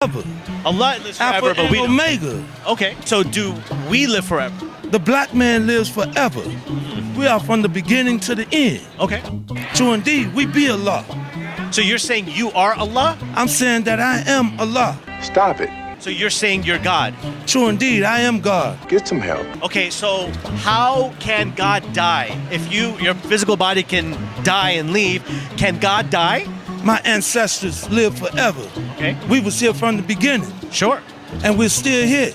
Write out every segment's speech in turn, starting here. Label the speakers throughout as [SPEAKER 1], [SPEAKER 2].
[SPEAKER 1] forever.
[SPEAKER 2] Allah lives forever,
[SPEAKER 1] Alpha
[SPEAKER 2] but
[SPEAKER 1] and
[SPEAKER 2] we don't.
[SPEAKER 1] Omega.
[SPEAKER 2] Okay, so do we live forever?
[SPEAKER 1] The black man lives forever. We are from the beginning to the end.
[SPEAKER 2] Okay.
[SPEAKER 1] True indeed, we be Allah.
[SPEAKER 2] So you're saying you are Allah?
[SPEAKER 1] I'm saying that I am Allah.
[SPEAKER 3] Stop it.
[SPEAKER 2] So you're saying you're God?
[SPEAKER 1] True indeed, I am God.
[SPEAKER 3] Get some help.
[SPEAKER 2] Okay, so how can God die? If your physical body can die and leave, can God die?
[SPEAKER 1] My ancestors live forever.
[SPEAKER 2] Okay.
[SPEAKER 1] We was here from the beginning,
[SPEAKER 2] Sure.
[SPEAKER 1] and we're still here.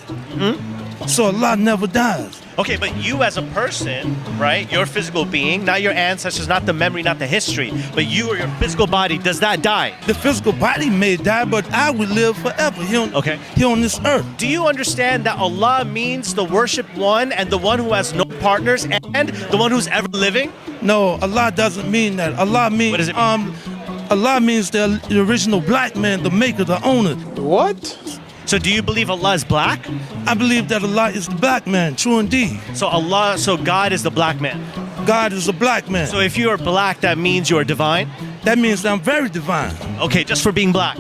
[SPEAKER 1] So Allah never dies.
[SPEAKER 2] Okay, but you as a person, right? Your physical being, not your ancestors, not the memory, not the history, but you or your physical body, does that die?
[SPEAKER 1] The physical body may die, but I will live forever
[SPEAKER 2] Okay.
[SPEAKER 1] here on this earth.
[SPEAKER 2] Do you understand that Allah means the worshiped one and the one who has no partners and the one who's ever living?
[SPEAKER 1] No, Allah doesn't mean that. Allah means
[SPEAKER 2] What does it mean?
[SPEAKER 1] Allah means the original black man, the maker, the owner.
[SPEAKER 3] What?
[SPEAKER 2] So do you believe Allah is black?
[SPEAKER 1] I believe that Allah is the black man, true indeed.
[SPEAKER 2] So God is the black man.
[SPEAKER 1] God is a black man.
[SPEAKER 2] So if you are black, that means you are divine?
[SPEAKER 1] That means that I'm very divine,
[SPEAKER 2] Okay, just for being black.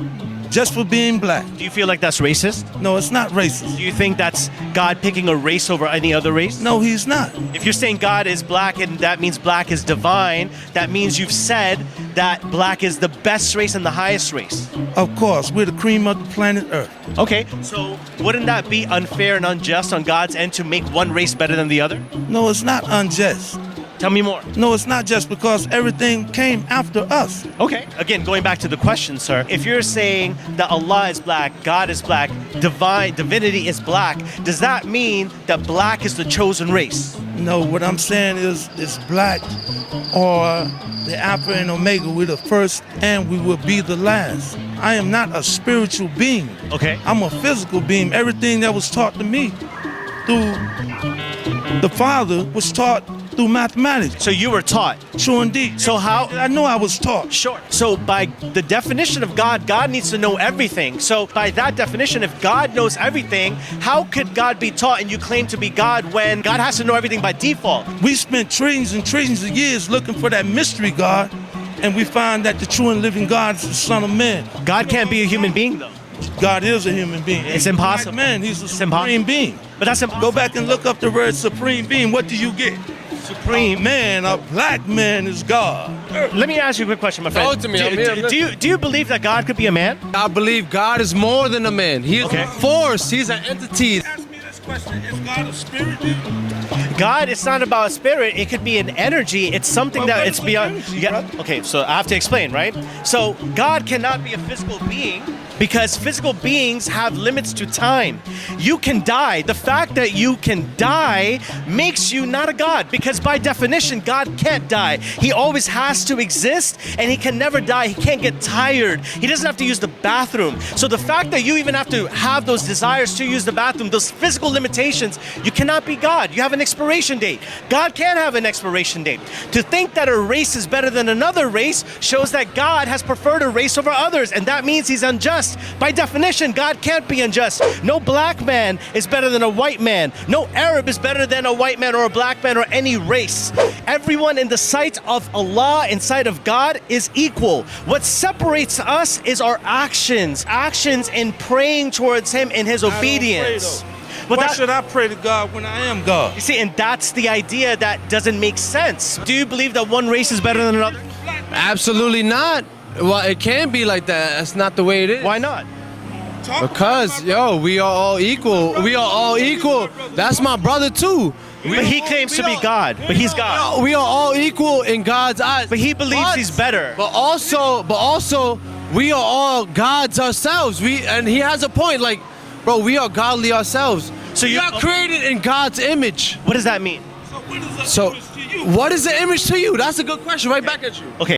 [SPEAKER 1] just for being black.
[SPEAKER 2] Do you feel like that's racist?
[SPEAKER 1] No, it's not racist.
[SPEAKER 2] Do you think that's God picking a race over any other race?
[SPEAKER 1] No, he's not.
[SPEAKER 2] If you're saying God is black and that means black is divine, that means you've said that black is the best race and the highest race.
[SPEAKER 1] Of course, we're the cream of the planet Earth.
[SPEAKER 2] Okay, so wouldn't that be unfair and unjust on God's end to make one race better than the other?
[SPEAKER 1] No, it's not unjust.
[SPEAKER 2] Tell me more.
[SPEAKER 1] No, it's not just because everything came after us.
[SPEAKER 2] Okay, again, going back to the question, sir. If you're saying that Allah is black, God is black, divinity is black, does that mean that black is the chosen race?
[SPEAKER 1] No, what I'm saying is black or the Alpha and Omega. We're the first and we will be the last. I am not a spiritual being.
[SPEAKER 2] Okay.
[SPEAKER 1] I'm a physical being. Everything that was taught to me through the Father was taught through mathematics.
[SPEAKER 2] So you were taught.
[SPEAKER 1] True indeed.
[SPEAKER 2] So how?
[SPEAKER 1] I know I was taught.
[SPEAKER 2] Sure. So by the definition of God, God needs to know everything. So by that definition, if God knows everything, how could God be taught and you claim to be God when God has to know everything by default?
[SPEAKER 1] We spent trillions and trillions of years looking for that mystery God, and we find that the true and living God is the Son of Man.
[SPEAKER 2] God can't be a human being though.
[SPEAKER 1] God is a human being.
[SPEAKER 2] It's impossible.
[SPEAKER 1] Black man, he's a
[SPEAKER 2] It's
[SPEAKER 1] supreme
[SPEAKER 2] impossible.
[SPEAKER 1] being.
[SPEAKER 2] But that's impossible.
[SPEAKER 1] Go back and look up the word supreme being. What do you get?
[SPEAKER 2] Supreme.
[SPEAKER 1] Man, a black man is God.
[SPEAKER 2] Let me ask you a quick question, my friend.
[SPEAKER 4] Talk to me, I'm here,
[SPEAKER 2] Do you believe that God could be a man?
[SPEAKER 4] I believe God is more than a man. He is
[SPEAKER 2] Okay.
[SPEAKER 4] a force. He's an entity.
[SPEAKER 1] Ask me this question. Is God a spirit?
[SPEAKER 2] God, it's not about a spirit. It could be an energy. It's something
[SPEAKER 1] Well,
[SPEAKER 2] that
[SPEAKER 1] what
[SPEAKER 2] it's
[SPEAKER 1] is
[SPEAKER 2] beyond.
[SPEAKER 1] energy,
[SPEAKER 2] Yeah.
[SPEAKER 1] brother?
[SPEAKER 2] Okay, so I have to explain, right? So God cannot be a physical being because physical beings have limits to time. You can die. The fact that you can die makes you not a God because by definition, God can't die. He always has to exist and he can never die. He can't get tired. He doesn't have to use the bathroom. So the fact that you even have to have those desires to use the bathroom, those physical limitations, you cannot be God. You have an expiration date. God can have an expiration date. To think that a race is better than another race shows that God has preferred a race over others, and that means he's unjust. By definition, God can't be unjust. No black man is better than a white man. No Arab is better than a white man or a black man or any race. Everyone in the sight of Allah, in sight of God, is equal. What separates us is our actions. Actions in praying towards him in his obedience. But
[SPEAKER 1] Why
[SPEAKER 2] that-
[SPEAKER 1] should I pray to God when I am God?
[SPEAKER 2] You see, and that's the idea that doesn't make sense. Do you believe that one race is better than another?
[SPEAKER 4] Absolutely not. Well, it can't be like that. That's not the way it is.
[SPEAKER 2] Why not?
[SPEAKER 4] Because, yo, we are all equal. We are all equal. That's my brother, too.
[SPEAKER 2] But he claims to be God, but he's God.
[SPEAKER 4] We are all equal in God's eyes.
[SPEAKER 2] But he believes he's better.
[SPEAKER 4] But also, we are all gods ourselves. And he has a point. Like, bro, we are godly ourselves.
[SPEAKER 2] So
[SPEAKER 4] we
[SPEAKER 2] you-
[SPEAKER 4] are created in God's image.
[SPEAKER 2] What does that mean?
[SPEAKER 4] So, what is the image to you? That's a good question. Right back at you.
[SPEAKER 2] Okay.